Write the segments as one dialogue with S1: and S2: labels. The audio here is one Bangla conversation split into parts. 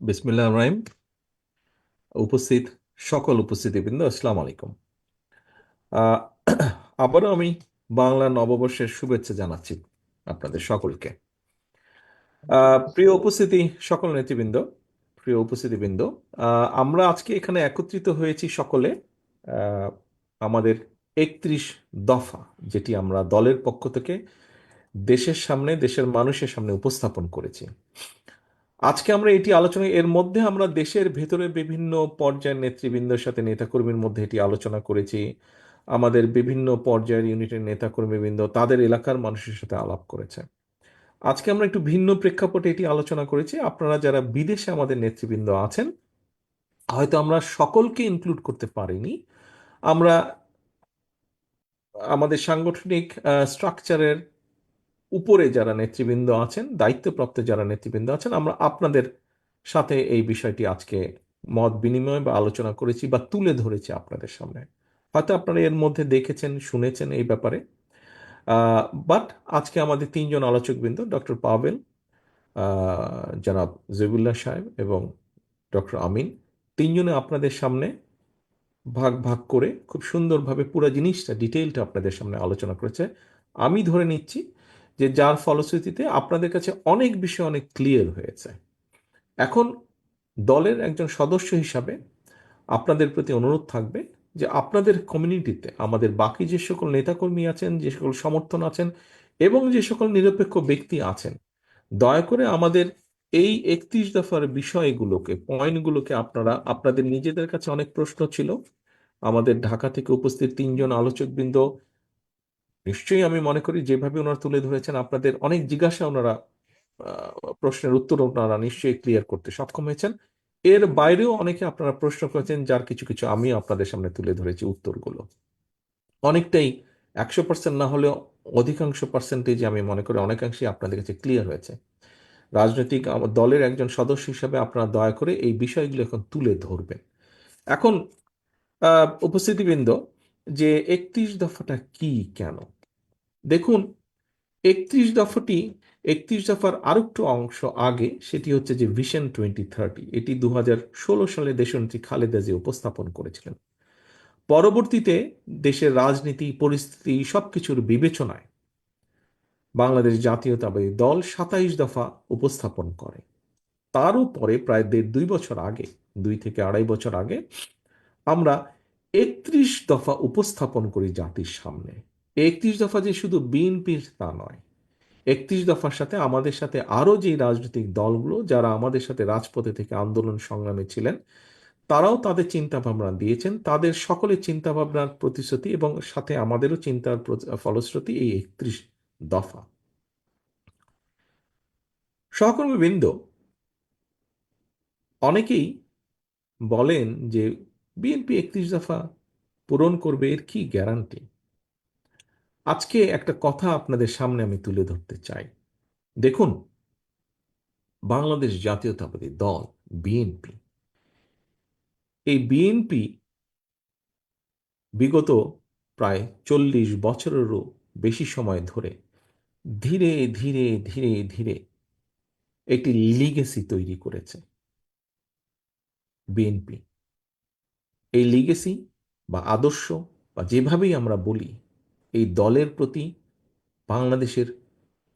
S1: বিসমিল্লাহ রহিম। উপস্থিত সকল উপস্থিতিবৃন্দ, আসসালামু আলাইকুম। আহ, আবারও আমি বাংলা নববর্ষের শুভেচ্ছা জানাচ্ছি আপনাদের সকলকে। প্রিয় উপস্থিতি, সকল নেতৃবৃন্দ, প্রিয় উপস্থিতিবৃন্দ, আমরা আজকে এখানে একত্রিত হয়েছি সকলে আহ, আমাদের 31 দফা, যেটি আমরা দলের পক্ষ থেকে দেশের সামনে, দেশের মানুষের সামনে উপস্থাপন করেছি। আজকে আমরা এটি আলোচনা, এর মধ্যে আমরা দেশের ভেতরে বিভিন্ন পর্যায়ের নেতৃবৃন্দের সাথে, নেতাকর্মীর মধ্যে এটি আলোচনা করেছি। আমাদের বিভিন্ন পর্যায়ের ইউনিটের নেতাকর্মীবৃন্দ তাদের এলাকার মানুষের সাথে আলাপ করেছে। আজকে আমরা একটু ভিন্ন প্রেক্ষাপটে এটি আলোচনা করেছি। আপনারা যারা বিদেশে আমাদের নেতৃবৃন্দ আছেন, হয়তো আমরা সকলকে ইনক্লুড করতে পারিনি। আমরা আমাদের সাংগঠনিক স্ট্রাকচারের উপরে যারা নেতৃবৃন্দ আছেন, দায়িত্বপ্রাপ্ত যারা নেতৃবৃন্দ আছেন, আমরা আপনাদের সাথে এই বিষয়টি আজকে মত বিনিময় বা আলোচনা করেছি বা তুলে ধরেছি আপনাদের সামনে। হয়তো আপনারা এর মধ্যে দেখেছেন, শুনেছেন এই ব্যাপারে। বাট আজকে আমাদের তিনজন আলোচকবৃন্দ, ডক্টর পাভেল, জনাব জেবুল্লাহ সাহেব এবং ডক্টর আমিন, তিনজনে আপনাদের সামনে ভাগ ভাগ করে খুব সুন্দরভাবে পুরো জিনিসটা, ডিটেইলটা আপনাদের সামনে আলোচনা করেছে। আমি ধরে নিচ্ছি যে যার ফলশ্রুতিতে আপনাদের কাছে অনেক বিষয় অনেক ক্লিয়ার হয়েছে। এখন দলের একজন সদস্য হিসাবে আপনাদের প্রতি অনুরোধ থাকবে যে আপনাদের কমিউনিটিতে আমাদের বাকি যে সকল নেতাকর্মী আছেন, যে সকল সমর্থন আছেন এবং যে সকল নিরপেক্ষ ব্যক্তি আছেন, দয়া করে আমাদের এই 31 দফার বিষয়গুলোকে, পয়েন্টগুলোকে আপনারা আপনাদের নিজেদের কাছে অনেক প্রশ্ন ছিল। আমাদের ঢাকা থেকে উপস্থিত তিনজন আলোচকবৃন্দ, নিশ্চয়ই আমি মনে করি যেভাবে ওনারা তুলে ধরেছেন, আপনাদের অনেক জিজ্ঞাসা ওনারা, প্রশ্নের উত্তর ওনারা নিশ্চয়ই ক্লিয়ার করতে সক্ষম হয়েছেন। এর বাইরেও অনেকে আপনারা প্রশ্ন করেছেন, যার কিছু কিছু আমি আপনাদের সামনে তুলে ধরেছি উত্তরগুলো। অনেকটাই, 100% না হলেও অধিকাংশ পার্সেন্টেজ আমি মনে করি অনেকাংশেই আপনাদের কাছে ক্লিয়ার হয়েছে। রাজনৈতিক দলের একজন সদস্য হিসাবে আপনারা দয়া করে এই বিষয়গুলো এখন তুলে ধরবেন। এখন উপস্থিতিবৃন্দ, যে 31 দফাটা কি, কেন? দেখুন, 31 দফার আরেকটু অংশ আগে, সেটি হচ্ছে যে ভিশন 2030। এটি 2016 সালে দেশনেত্রী খালেদা জিয়া উপস্থাপন করেছিলেন। পরবর্তীতে দেশের রাজনীতি পরিস্থিতি সবকিছুর বিবেচনায় বাংলাদেশ জাতীয়তাবাদী দল 27 দফা উপস্থাপন করে। তারও পরে প্রায় 1.5-2 বছর আগে, 2 থেকে আড়াই বছর আগে, আমরা 31 দফা উপস্থাপন করি জাতির সামনে। 31 দফা যে শুধু বিএনপির তা নয়। 31 দফার সাথে আমাদের সাথে আরো যে রাজনৈতিক দলগুলো যারা আমাদের সাথে রাজপথে থেকে আন্দোলন সংগ্রামে ছিলেন, তারাও তাদের চিন্তা ভাবনা দিয়েছেন। তাদের সকলের চিন্তা ভাবনার প্রতিশ্রুতি এবং সাথে আমাদেরও চিন্তার ফলশ্রুতি এই 31 দফা। সহকর্মীবৃন্দ, অনেকেই বলেন যে বিএনপি 31 দফা পূরণ করবে, এর কি গ্যারান্টি? আজকে একটা কথা আপনাদের সামনে আমি তুলে ধরতে চাই। দেখুন, বাংলাদেশ জাতীয়তাবাদী দল, বিএনপি, এই বিএনপি বিগত প্রায় 40 বছরেরও বেশি সময় ধরে ধীরে ধীরে ধীরে ধীরে একটি লিগেসি তৈরি করেছে। বিএনপি এই লিগেসি বা আদর্শ বা যেভাবেই আমরা বলি, এই দলের প্রতি বাংলাদেশের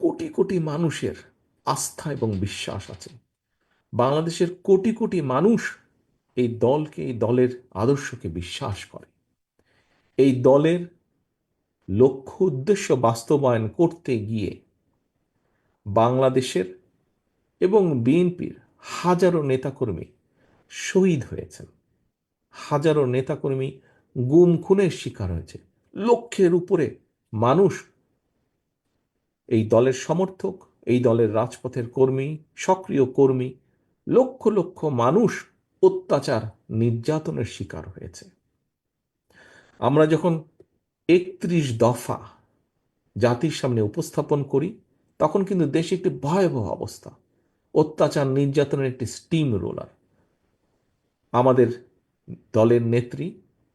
S1: কোটি কোটি মানুষের আস্থা এবং বিশ্বাস আছে। বাংলাদেশের কোটি কোটি মানুষ এই দলকে, এই দলের আদর্শকে বিশ্বাস করে। এই দলের লক্ষ্য উদ্দেশ্য বাস্তবায়ন করতে গিয়ে বাংলাদেশের এবং বিএনপির হাজারো নেতাকর্মী শহীদ হয়েছেন। হাজারো নেতাকর্মী গুম খুনের শিকার হয়েছে। লক্ষের উপরে মানুষ, এই দলের সমর্থক, এই দলের রাজপথের কর্মী, সক্রিয় কর্মী, লক্ষ লক্ষ মানুষ অত্যাচার, নির্যাতনের শিকার হয়েছে। আমরা যখন 31 দফা জাতির সামনে উপস্থাপন করি, তখন কিন্তু দেশে একটি ভয়াবহ অবস্থা, অত্যাচার নির্যাতনের একটি স্টিম রোলার। আমাদের দলের নেত্রী,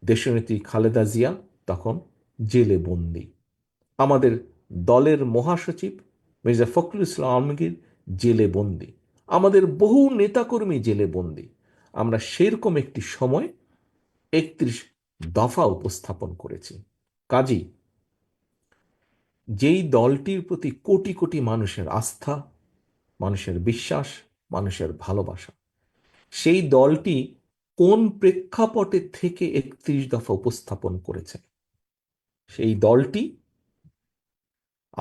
S1: দেশনেত্রী খালেদা জিয়া তখন জেলে বন্দী। আমাদের দলের মহাসচিব মির্জা ফখরুল ইসলাম আলমগীর জেলে বন্দী। আমাদের বহু নেতাকর্মী জেলে বন্দী। আমরা সেরকম একটি সময় ৩১ দফা উপস্থাপন করেছি। কাজী যেই দলটির প্রতি কোটি কোটি মানুষের আস্থা, মানুষের বিশ্বাস, মানুষের ভালোবাসা, সেই দলটি কোন প্রেক্ষাপটে থেকে ৩১ দফা উপস্থাপন করেছে, সেই দলটি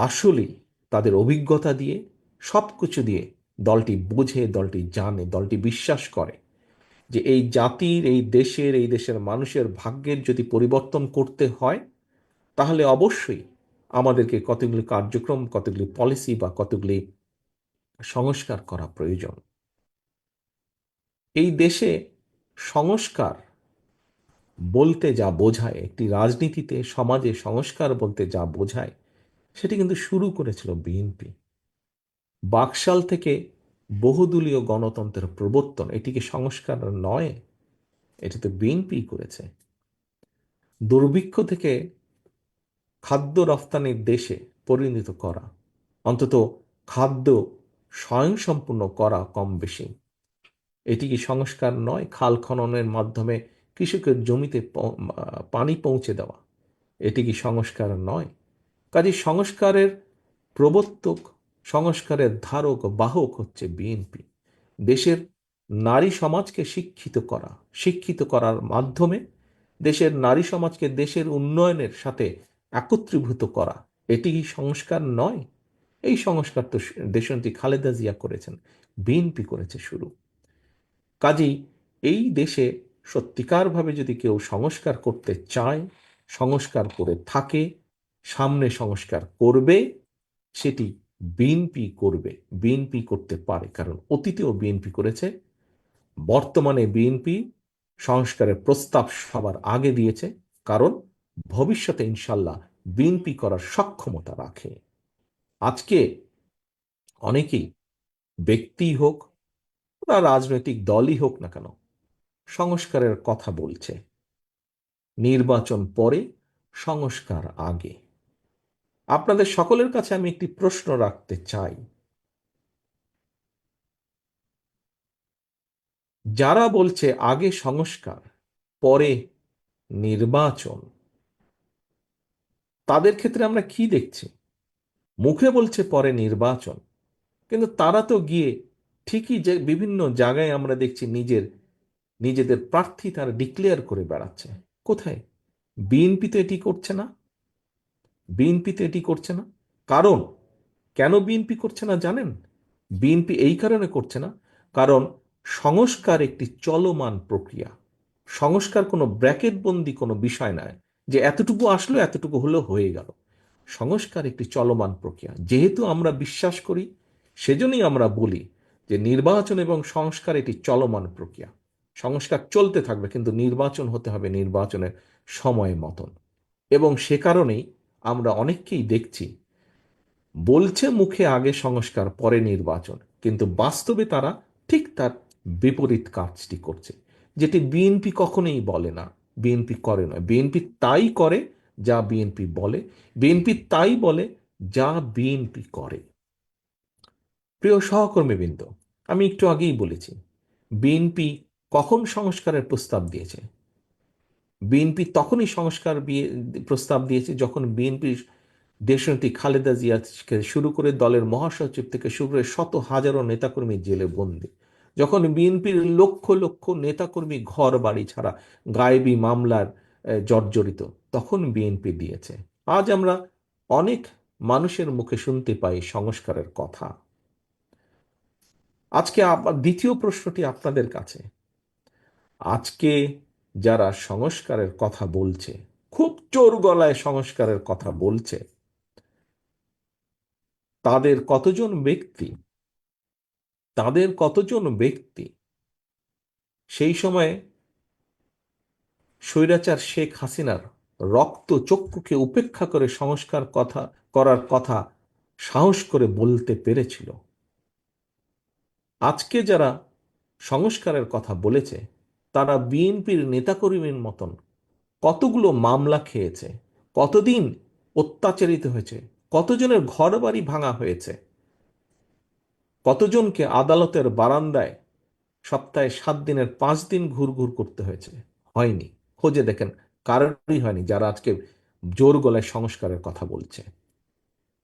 S1: আসলেই তাদের অভিজ্ঞতা দিয়ে, সবকিছু দিয়ে দলটি বোঝে, দলটি জানে, দলটি বিশ্বাস করে যে এই জাতির, এই দেশের মানুষের ভাগ্যের যদি পরিবর্তন করতে হয়, তাহলে অবশ্যই আমাদেরকে কতগুলি কার্যক্রম, কতগুলি পলিসি বা কতগুলি সংস্কার করা প্রয়োজন। এই দেশে সংস্কার বলতে যা বোঝায়, একটি রাজনীতিতে, সমাজে সংস্কার বলতে যা বোঝায়, সেটি কিন্তু শুরু করেছিল বিএনপি। বাকশাল থেকে বহুদলীয় গণতন্ত্রের প্রবর্তন, এটিকে সংস্কার নয়, এটি তো বিএনপি করেছে। দুর্ভিক্ষ থেকে খাদ্য রফতানির দেশে পরিণত করা, অন্তত খাদ্য স্বয়ংসম্পূর্ণ করা কম বেশি, এটি কি সংস্কার নয়? খাল খননের মাধ্যমে কৃষকের জমিতে পানি পৌঁছে দেওয়া, এটি কি সংস্কার নয়? কাজে সংস্কারের প্রবর্তক, সংস্কারের ধারক বাহক হচ্ছে বিএনপি। দেশের নারী সমাজকে শিক্ষিত করার মাধ্যমে দেশের নারী সমাজকে দেশের উন্নয়নের সাথে একত্রীভূত করা, এটি কি সংস্কার নয়? এই সংস্কার তো দেশনেত্রী খালেদা জিয়া করেছেন, বিএনপি করেছে শুরু। কাজেই এই দেশে সত্যিকারভাবে যদি কেউ সংস্কার করতে চায়, সংস্কার করে থাকে, সামনে সংস্কার করবে, সেটি বিএনপি করবে, বিএনপি করতে পারে। কারণ অতীতেও বিএনপি করেছে, বর্তমানে বিএনপি সংস্কারের প্রস্তাব সবার আগে দিয়েছে, কারণ ভবিষ্যতে ইনশাল্লাহ বিএনপি করার সক্ষমতা রাখে। আজকে অনেকেই, ব্যক্তি হোক বা রাজনৈতিক দলই হোক না কেন, সংস্কারের কথা বলছে। নির্বাচন পরে, সংস্কার আগে। আপনাদের সকলের কাছে আমি একটি প্রশ্ন রাখতে চাই, যারা বলছে আগে সংস্কার পরে নির্বাচন, তাদের ক্ষেত্রে আমরা কি দেখছি? মুখে বলছে পরে নির্বাচন, কিন্তু তারা তো গিয়ে ঠিকই যে বিভিন্ন জায়গায় আমরা দেখছি নিজেদের প্রার্থী তারা ডিক্লেয়ার করে বেড়াচ্ছে। কোথায়? বিএনপি তো এটি করছে না, বিএনপি তো এটি করছে না। কারণ কেন বিএনপি করছে না জানেন? বিএনপি এই কারণে করছে না, কারণ সংস্কার একটি চলমান প্রক্রিয়া। সংস্কার কোনো ব্র্যাকেটবন্দি কোনো বিষয় নয় যে এতটুকু আসলো, এতটুকু হলো, হয়ে গেল। সংস্কার একটি চলমান প্রক্রিয়া। যেহেতু আমরা বিশ্বাস করি, সেজন্যই আমরা বলি যে নির্বাচন এবং সংস্কার এটি চলমান প্রক্রিয়া। সংস্কার চলতে থাকবে, কিন্তু নির্বাচন হতে হবে নির্বাচনের সময় মতন। এবং সে কারণেই আমরা অনেককেই দেখছি বলছে মুখে আগে সংস্কার পরে নির্বাচন, কিন্তু বাস্তবে তারা ঠিক তার বিপরীত কাজটি করছে, যেটি বিএনপি কখনোই বলে না, বিএনপি করে না। বিএনপি তাই করে যা বিএনপি বলে, বিএনপি তাই বলে যা বিএনপি করে। প্রিয় সহকর্মীবৃন্দ, আমি একটু আগেই বলেছি বিএনপি কখন সংস্কারের প্রস্তাব দিয়েছে। বিএনপি তখনই প্রস্তাব দিয়েছে যখন বিএনপির দেশনেত্রী খালেদা জিয়াকে শুরু করে দলের মহাসচিব থেকে শুরু করে শত হাজারো নেতাকর্মী জেলে বন্দী, যখন বিএনপির লক্ষ লক্ষ নেতাকর্মী ঘর বাড়ি ছাড়া, গায়েবী মামলার জর্জরিত, তখন বিএনপি দিয়েছে। আজ আমরা অনেক মানুষের মুখে শুনতে পাই সংস্কারের কথা। আজকে দ্বিতীয় প্রশ্নটি আপনাদের কাছে, আজকে যারা সংস্কারের কথা বলছে, খুব জোর গলায় সংস্কারের কথা বলছে, তাদের কতজন ব্যক্তি সেই সময়ে স্বৈরাচার শেখ হাসিনার রক্ত চক্ষুকে উপেক্ষা করে সংস্কার করার কথা সাহস করে বলতে পেরেছিল? আজকে যারা সংস্কারের কথা বলেছে, তারা বিএনপির নেতাকর্মীর মতন কতগুলো মামলা খেয়েছে, কতদিন অত্যাচারিত হয়েছে, কতজনের ঘর বাড়ি ভাঙা হয়েছে, কতজনকে আদালতের বারান্দায় সপ্তাহে 7 দিনের 5 দিন ঘুরঘুর করতে হয়েছে? হয়নি। খোঁজে দেখেন, কারোরই হয়নি যারা আজকে জোর গলায় সংস্কারের কথা বলছে।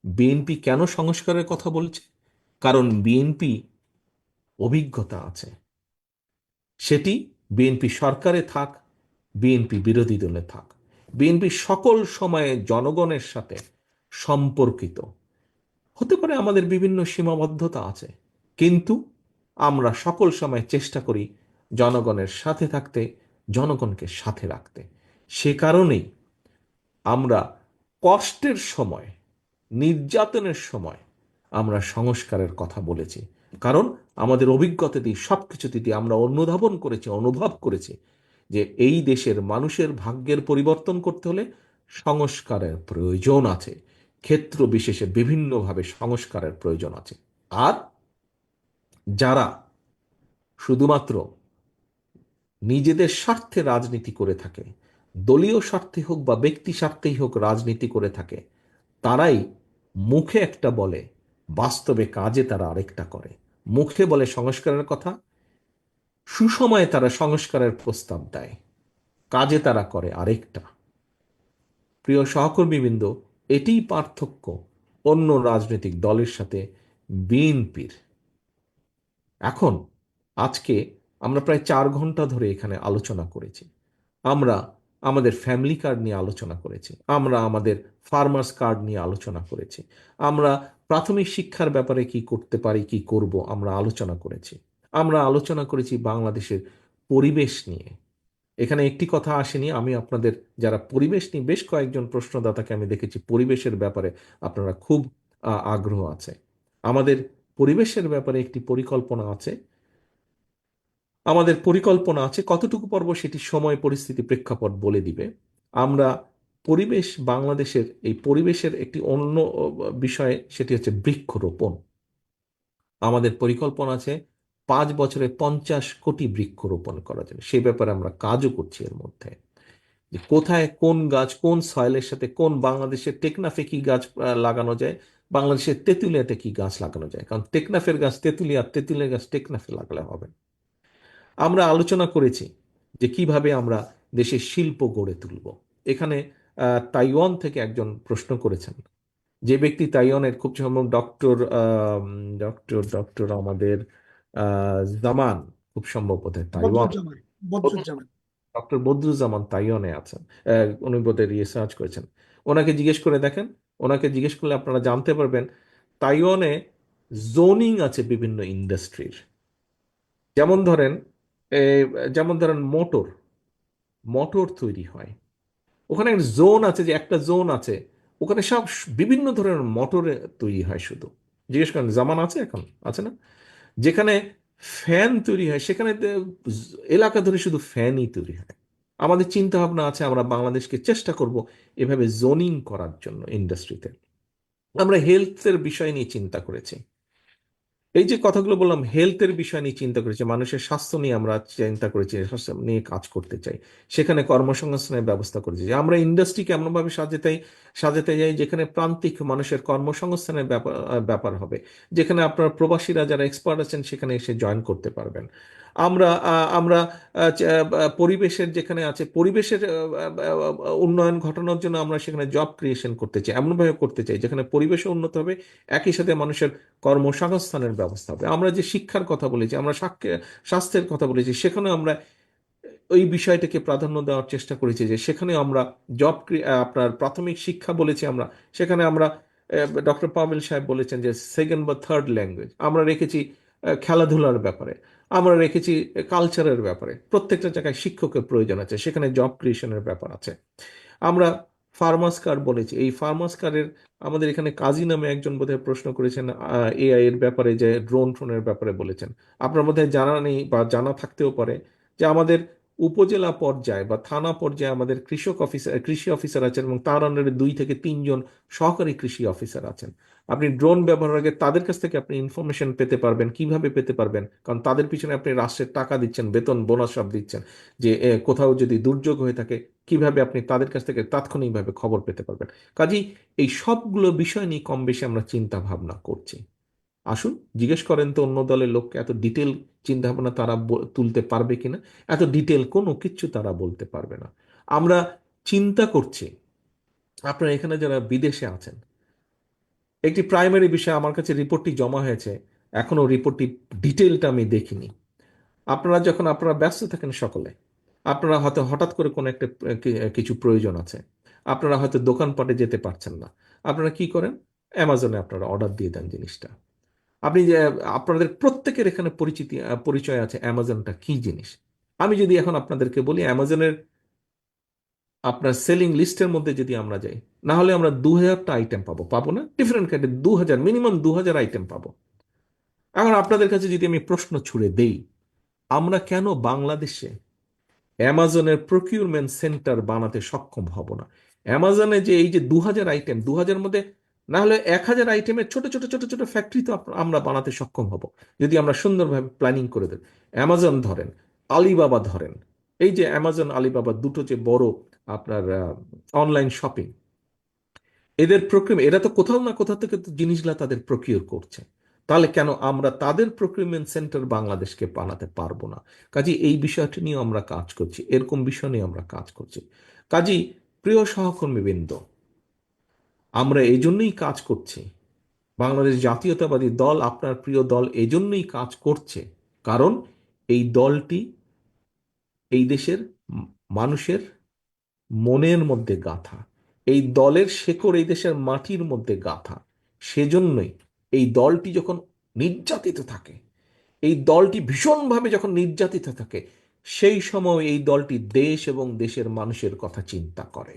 S1: বিএনপি কেন সংস্কারের কথা বলছে? কারণ বিএনপি অভিজ্ঞতা আছে। সেটি বিএনপি সরকারে থাক, বিএনপি বিরোধী দলে থাক, বিএনপি সকল সময়ে জনগণের সাথে সম্পর্কিত। হতে পারে আমাদের বিভিন্ন সীমাবদ্ধতা আছে, কিন্তু আমরা সকল সময় চেষ্টা করি জনগণের সাথে থাকতে, জনগণকে সাথে রাখতে। সে কারণেই আমরা কষ্টের সময়, নির্যাতনের সময় আমরা সংস্কারের কথা বলেছি। কারণ আমাদের অভিজ্ঞতা দিয়ে, সবকিছুতে দিয়ে আমরা অনুধাবন করেছি, অনুভব করেছি যে এই দেশের মানুষের ভাগ্যের পরিবর্তন করতে হলে সংস্কারের প্রয়োজন আছে। ক্ষেত্র বিশেষে বিভিন্নভাবে সংস্কারের প্রয়োজন আছে। আর যারা শুধুমাত্র নিজেদের স্বার্থে রাজনীতি করে থাকে, দলীয় স্বার্থে হোক বা ব্যক্তি স্বার্থেই হোক রাজনীতি করে থাকে, তারাই মুখে একটা বলে, বাস্তবে কাজে তারা আরেকটা করে। মুখে বলে সংস্কারের কথা, সুসময়ে তারা সংস্কারের প্রস্তাব দেয়, কাজে তারা করে আরেকটা। প্রিয় সহকর্মীবৃন্দ, এটিই পার্থক্য অন্য রাজনৈতিক দলের সাথে বিএনপির। এখন আজকে আমরা প্রায় 4 ঘন্টা ধরে এখানে আলোচনা করেছি। আমরা আমাদের ফ্যামিলি কার্ড নিয়ে আলোচনা করেছি, আমরা আমাদের ফার্মার্স কার্ড নিয়ে আলোচনা করেছি, আমরা প্রাথমিক শিক্ষার ব্যাপারে কি করতে পারি, কি করব, আমরা আলোচনা করেছি। আমরা আলোচনা করেছি বাংলাদেশের পরিবেশ নিয়ে। এখানে একটি কথা আসেনি, আমি আপনাদের যারা পরিবেশ নিয়ে, বেশ কয়েকজন প্রশ্নদাতাকে আমি দেখেছি পরিবেশের ব্যাপারে আপনারা খুব আগ্রহ আছে। আমাদের পরিবেশের ব্যাপারে একটি পরিকল্পনা আছে। আমাদের পরিকল্পনা আছে, কতটুকু পর্ব সেটি সময় পরিস্থিতি প্রেক্ষাপট বলে দিবে। আমরা পরিবেশ, বাংলাদেশের এই পরিবেশের একটি অন্য বিষয়, সেটি হচ্ছে বৃক্ষরোপণ। আমাদের পরিকল্পনা আছে 5 বছরে 50 কোটি বৃক্ষরোপণ করা যাবে। সেই ব্যাপারে আমরা কাজও করছি। এর মধ্যে যে কোথায় কোন গাছ কোন সয়েলের সাথে, কোন বাংলাদেশের টেকনাফে কি গাছ লাগানো যায়, বাংলাদেশের তেঁতুলিয়াতে কি গাছ লাগানো যায়। কারণ টেকনাফের গাছ তেঁতুলিয়া, তেঁতুলিয়ার গাছ টেকনাফে লাগালে হবে। আমরা আলোচনা করেছি যে কিভাবে আমরা দেশের শিল্প গড়ে তুলব। এখানে তাইওয়ান থেকে একজন প্রশ্ন করেছেন, যে ব্যক্তি তাইওয়ানের, খুব সম্ভব ডক্টর ডক্টর ডক্টর আমাদের জামান, খুব সম্ভব বোধহয় তাইওয়ান,
S2: বদরুজ্জামান বদরুজ্জামান
S1: ডক্টর বদরুজ্জামান তাইওয়ানে আছেন। উনি বোধহয় রিসার্চ করেছেন। ওনাকে জিজ্ঞেস করে দেখেন, ওনাকে জিজ্ঞেস করলে আপনারা জানতে পারবেন তাইওয়ানে জোনিং আছে বিভিন্ন ইন্ডাস্ট্রির। যেমন ধরেন, এ, যেমন ধরেন মোটর, মোটর তৈরি হয়, ওখানে একটা জোন আছে, যে একটা জোন আছে ওখানে সব বিভিন্ন ধরনের মোটর তৈরি হয় শুধু। জিজ্ঞেস করেন জামান আছে, এখন আছে না? যেখানে ফ্যান তৈরি হয় সেখানে এলাকা ধরে শুধু ফ্যানই তৈরি হয়। আমাদের চিন্তা ভাবনা আছে, আমরা বাংলাদেশকে চেষ্টা করব এভাবে জোনিং করার জন্য ইন্ডাস্ট্রিতে। আমরা হেলথের বিষয় নিয়ে চিন্তা করেছি। এই যে কথাগুলো বললাম, হেলথের বিষয় নিয়ে চিন্তা করেছি, মানুষের স্বাস্থ্য নিয়ে আমরা চিন্তা করেছি, স্বাস্থ্য নিয়ে কাজ করতে চাই। সেখানে কর্মসংস্থানের ব্যবস্থা করেছি, যে আমরা ইন্ডাস্ট্রিকে এমনভাবে সাজাতে যাই যেখানে প্রান্তিক মানুষের কর্মসংস্থানের ব্যাপার ব্যাপার হবে, যেখানে আপনার প্রবাসীরা যারা এক্সপার্ট আছেন সেখানে এসে জয়েন করতে পারবেন। আমরা পরিবেশের যেখানে আছে, পরিবেশের উন্নয়ন ঘটানোর জন্য আমরা সেখানে জব ক্রিয়েশন করতে চাই, এমনভাবে করতে চাই যেখানে পরিবেশও উন্নত হবে, একই সাথে মানুষের কর্মসংস্থানের ব্যবস্থা হবে। আমরা যে শিক্ষার কথা বলেছি, আমরা স্বাস্থ্যের কথা বলেছি, সেখানে আমরা ওই বিষয়টাকে প্রাধান্য দেওয়ার চেষ্টা করেছি, যে সেখানে আমরা আপনার প্রাথমিক শিক্ষা বলেছি, আমরা সেখানে আমরা ডক্টর পাভেল সাহেব বলেছেন যে সেকেন্ড বা থার্ড ল্যাঙ্গুয়েজ আমরা রেখেছি। খেলাধুলার ব্যাপারে আমরা রেখেছি, কালচারের ব্যাপারে প্রত্যেকটা জায়গায় শিক্ষকের প্রয়োজন আছে, সেখানে জব ক্রিয়েশনের ব্যাপার আছে। আমরা ফার্মার্স কার্ড বলেছি, এই ফার্মার্স কার্ডের আমাদের এখানে কাজী নামে একজন বোধহয় প্রশ্ন করেছেন এআই এর ব্যাপারে, যে ড্রোন ফ্রোনের ব্যাপারে বলেছেন। আপনার বোধহয় জানা নেই বা জানা থাকতেও পারে যে আমাদের উপজেলা পর্যায়ে বা থানা পর্যায়ে আমাদের কৃষি অফিসার আছেন, এবং তার আন্ডারে 2 থেকে 3 জন সহকারী কৃষি অফিসার আছেন। আপনি ড্রোন ব্যবহারের আগে তাদের কাছ থেকে আপনি ইনফরমেশন পেতে পারবেন। কিভাবে পেতে পারবেন? কারণ তাদের পিছনে আপনি রাষ্ট্রের টাকা দিচ্ছেন, বেতন বোনাস সব দিচ্ছেন। যে কোথাও যদি দুর্যোগ হয়ে থাকে, কিভাবে আপনি তাদের কাছ থেকে তাৎক্ষণিকভাবে খবর পেতে পারবেন। কাজেই এই সবগুলো বিষয় নিয়ে কম বেশি আমরা চিন্তা ভাবনা করছি। আসুন জিজ্ঞেস করেন তো অন্য দলের লোককে, এত ডিটেল চিন্তা ভাবনা তারা তুলতে পারবে কিনা। এত ডিটেল কোনো কিচ্ছু তারা বলতে পারবে না। আমরা চিন্তা করছি, আপনারা এখানে যারা বিদেশে আছেন, একটি প্রাইমারি বিষয় আমার কাছে রিপোর্টটি জমা হয়েছে, এখনো রিপোর্টটি ডিটেলটা আমি দেখিনি। আপনারা যখন আপনারা ব্যস্ত থাকেন সকলে, আপনারা হয়তো হঠাৎ করে কোনো একটা কিছু প্রয়োজন আছে, আপনারা হয়তো দোকানপাটে যেতে পারছেন না, আপনারা কি করেন? অ্যামাজনে আপনারা অর্ডার দিয়ে দেন জিনিসটা। আপনি যে আপনাদের প্রত্যেকের এখানে পরিচয় আছে অ্যামাজনটা কি জিনিস। আমি যদি এখন আপনাদেরকে বলি অ্যামাজনের আপনার সেলিং লিস্টের মধ্যে যদি আমরা যাই, না হলে আমরা 2000টা আইটেম পাবো, পাবো না? ডিফারেন্ট কাইন্ডের 2000, মিনিমাম 2000 আইটেম পাবো। এখন আপনাদের কাছে যদি আমি প্রশ্ন ছুড়ে দেই, আমরা কেন বাংলাদেশে অ্যামাজনের প্রকিউরমেন্ট সেন্টার বানাতে সক্ষম হব না? অ্যামাজনে যে এই যে 2000 আইটেম, 2000 মধ্যে না হলে 1000 আইটেমের ছোট ছোট ছোট ছোট ফ্যাক্টরি তো আমরা বানাতে সক্ষম হব, যদি আমরা সুন্দরভাবে প্ল্যানিং করে দেব। অ্যামাজন ধরেন, আলিবাবা ধরেন, এই যে অ্যামাজন আলিবাবা দুটো যে বড় আপনার অনলাইন শপিং, এদের প্রক্রিয়া, এরা তো কোথাও না কোথাও থেকে তো জিনিসগুলা তাদের প্রকিউর করছে। তাহলে কেন আমরা তাদের প্রকিউরমেন্ট সেন্টার বাংলাদেশকে বানাতে পারবো না? কাজে এই বিষয়টি নিয়ে আমরা কাজ করছি, এরকম বিষয় নিয়ে আমরা কাজ করছি। কাজী প্রিয় সহকর্মীবৃন্দ, আমরা এই জন্যই কাজ করছি। বাংলাদেশ জাতীয়তাবাদী দল, আপনার প্রিয় দল, এই জন্যই কাজ করছে, কারণ এই দলটি এই দেশের মানুষের মনের মধ্যে গাঁথা, এই দলের শেকড় এই দেশের মাটির মধ্যে গাঁথা। সেজন্যই এই দলটি যখন নির্যাতিত থাকে, এই দলটি ভীষণভাবে যখন নির্যাতিত থাকে, সেই সময় এই দলটি দেশ এবং দেশের মানুষের কথা চিন্তা করে।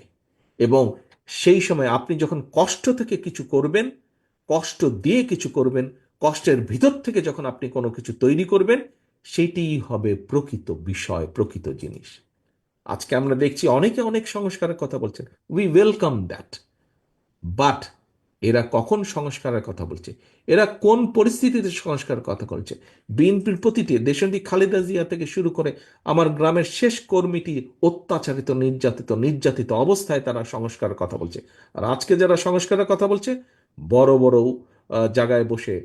S1: এবং সেই সময় আপনি যখন কষ্ট থেকে কিছু করবেন, কষ্ট দিয়ে কিছু করবেন, কষ্টের ভিতর থেকে যখন আপনি কোনো কিছু তৈরি করবেন, সেটিই হবে প্রকৃত বিষয়, প্রকৃত জিনিস। আজকে আমরা দেখছি অনেকে অনেক সংস্কারের কথা বলছেন, উই ওয়েলকাম দ্যাট। বাট এরা কখন সংস্কারের কথা বলছে, এরা কোন পরিস্থিতিতে সংস্কারের কথা বলছে? বিএনপির প্রতিটি দেশটি খালেদা জিয়া থেকে শুরু করে আমার গ্রামের শেষ কর্মীটি অত্যাচারিত, নির্যাতিত নির্যাতিত অবস্থায় তারা সংস্কারের কথা বলছে। আর আজকে যারা সংস্কারের কথা বলছে, বড় বড় জায়গায় বসে,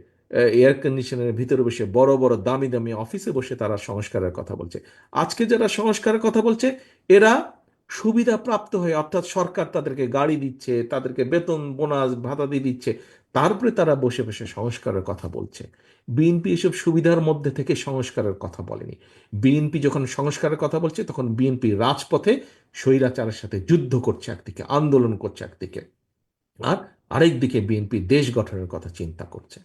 S1: এয়ার কন্ডিশনের ভিতরে বসে, বড় বড় দামি দামি অফিসে বসে তারা সংস্কারের কথা বলছে। আজকে যারা সংস্কারের কথা বলছে, এরা সুবিধা প্রাপ্ত হয়ে, অর্থাৎ সরকার তাদেরকে গাড়ি দিচ্ছে, তাদেরকে বেতন বোনাস ভাতা দিয়ে দিচ্ছে, তারপরে তারা বসে বসে সংস্কারের কথা বলছে। বিএনপি এসব সুবিধার মধ্যে থেকে সংস্কারের কথা বলেনি। বিএনপি যখন সংস্কারের কথা বলছে, তখন বিএনপি রাজপথে স্বৈরাচারের সাথে যুদ্ধ করছে একদিকে, আন্দোলন করছে একদিকে, আর আরেকদিকে বিএনপি দেশ গঠনের কথা চিন্তা করছে।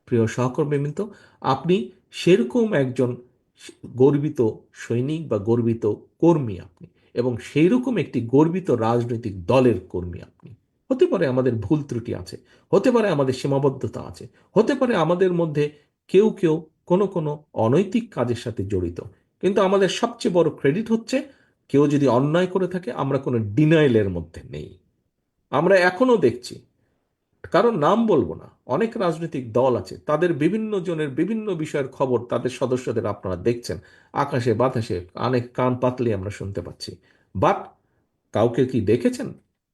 S1: প্রিয় সহকর্মীবৃন্দ, আপনি সেরকম একজন গর্বিত সৈনিক বা গর্বিত কর্মী আপনি, এবং সেই রকম একটি গর্বিত রাজনৈতিক দলের কর্মী আপনি। হতে পারে আমাদের ভুল ত্রুটি আছে, হতে পারে আমাদের সীমাবদ্ধতা আছে, হতে পারে আমাদের মধ্যে কেউ কেউ কোনো কোনো অনৈতিক কাজের সাথে জড়িত, কিন্তু আমাদের সবচেয়ে বড় ক্রেডিট হচ্ছে, কেউ যদি অন্যায় করে থাকে আমরা কোনো ডিনাইলের মধ্যে নেই। আমরা এখনো দেখছি, কারণ নাম বলবো না, অনেক রাজনৈতিক দল আছে, তাদের বিভিন্ন জনের বিভিন্ন বিষয়ের খবর তাদের সদস্যদের আপনারা দেখছেন আকাশে বাতাসে, অনেক কান পাতলে আমরা শুনতে পাচ্ছি। বাট কাউকে কি দেখেছেন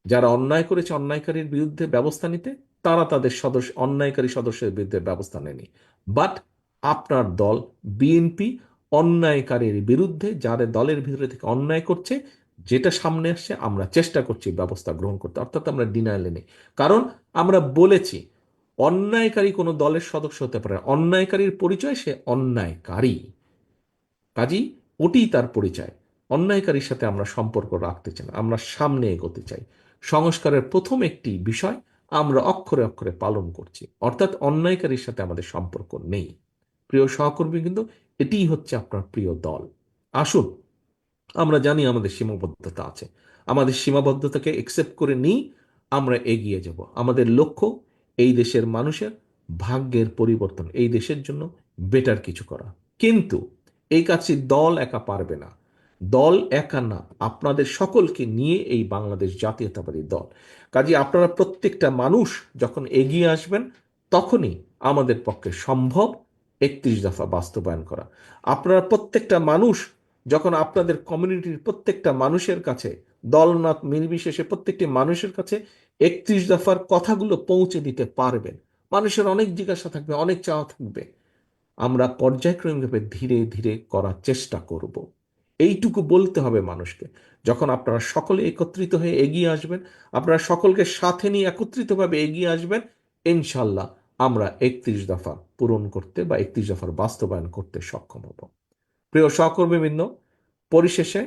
S1: যারা অন্যায় করেছে অন্যায়কারীর বিরুদ্ধে ব্যবস্থা নিতে? তারা তাদের সদস্য, অন্যায়কারী সদস্যের বিরুদ্ধে ব্যবস্থা নেয়নি। বাট আপনার দল বিএনপি অন্যায়কারীর বিরুদ্ধে, যারা দলের ভিতরে থেকে অন্যায় করছে, যেটা সামনে আসছে আমরা চেষ্টা করছি ব্যবস্থা গ্রহণ করতে, অর্থাৎ আমরা ডিনায়ালে নেই। কারণ আমরা বলেছি, অন্যায়কারী কোনো দলের সদস্য হতে পারে, অন্যায়কারীর পরিচয় সে অন্যায়কারী, কাজেই ওটিই তার পরিচয়। অন্যায়কারীর সাথে আমরা সম্পর্ক রাখতে চাই না, আমরা সামনে এগোতে চাই। সংস্কারের প্রথম একটি বিষয় আমরা অক্ষরে অক্ষরে পালন করছি, অর্থাৎ অন্যায়কারীর সাথে আমাদের সম্পর্ক নেই। প্রিয় সহকর্মী, কিন্তু এটিই হচ্ছে আপনার প্রিয় দল। আসুন, আমরা জানি আমাদের সীমাবদ্ধতা আছে, আমাদের সীমাবদ্ধতাকে একসেপ্ট করে নিই, আমরা এগিয়ে যাব। আমাদের লক্ষ্য এই দেশের মানুষের ভাগ্যের পরিবর্তন, এই দেশের জন্য বেটার কিছু করা। কিন্তু এই কাজটি দল একা পারবে না, দল একা না, আপনাদের সকলকে নিয়ে এই বাংলাদেশ জাতীয়তাবাদী দল। কাজে আপনারা প্রত্যেকটা মানুষ যখন এগিয়ে আসবেন, তখনই আমাদের পক্ষে সম্ভব 31 দফা বাস্তবায়ন করা। আপনারা প্রত্যেকটা মানুষ যখন আপনাদের কমিউনিটির প্রত্যেকটা মানুষের কাছে, দলনাথ নির্বিশেষে প্রত্যেকটি মানুষের কাছে 31 দফার কথাগুলো পৌঁছে দিতে পারবেন, মানুষের অনেক জিজ্ঞাসা থাকবে, অনেক চাওয়া থাকবে। আমরা পর্যায়ক্রমিকভাবে ধীরে ধীরে করার চেষ্টা করব। এইটুকু বলতে হবে মানুষকে। যখন আপনারা সকলে একত্রিত হয়ে এগিয়ে আসবেন, আপনারা সকলকে সাথে নিয়ে একত্রিতভাবে এগিয়ে আসবেন, ইনশাল্লাহ আমরা 31 দফা পূরণ করতে বা 31 দফার বাস্তবায়ন করতে সক্ষম হব। প্রিয় সহকর্মীবৃন্দ, পরিশেষে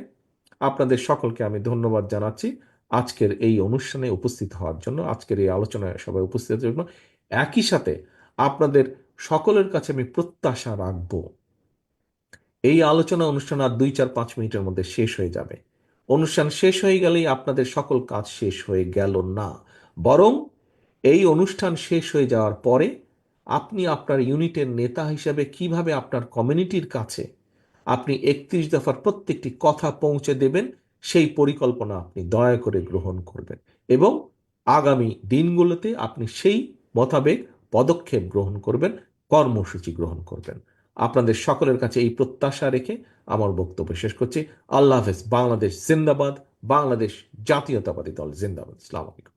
S1: আপনাদের সকলকে আমি ধন্যবাদ জানাচ্ছি আজকের এই অনুষ্ঠানে উপস্থিত হওয়ার জন্য, আজকের এই আলোচনায় সবাই উপস্থিত হওয়ার জন্য। একই সাথে আপনাদের সকলের কাছে আমি প্রত্যাশা রাখব, এই আলোচনা অনুষ্ঠান আর 2, 4, 5 মিনিটের মধ্যে শেষ হয়ে যাবে। অনুষ্ঠান শেষ হয়ে গেলেই আপনাদের সকল কাজ শেষ হয়ে গেল না, বরং এই অনুষ্ঠান শেষ হয়ে যাওয়ার পরে আপনি আপনার ইউনিটের নেতা হিসাবে কিভাবে আপনার কমিউনিটির কাছে আপনি 31 দফার প্রত্যেকটি কথা পৌঁছে দেবেন, সেই পরিকল্পনা আপনি দয়া করে গ্রহণ করবেন এবং আগামী দিনগুলোতে আপনি সেই মোতাবেক পদক্ষেপ গ্রহণ করবেন, কর্মসূচি গ্রহণ করবেন। আপনাদের সকলের কাছে এই প্রত্যাশা রেখে আমার বক্তব্য শেষ করছি। আল্লাহ হাফেজ। বাংলাদেশ জিন্দাবাদ। বাংলাদেশ জাতীয়তাবাদী দল জিন্দাবাদ। আসসালামু আলাইকুম।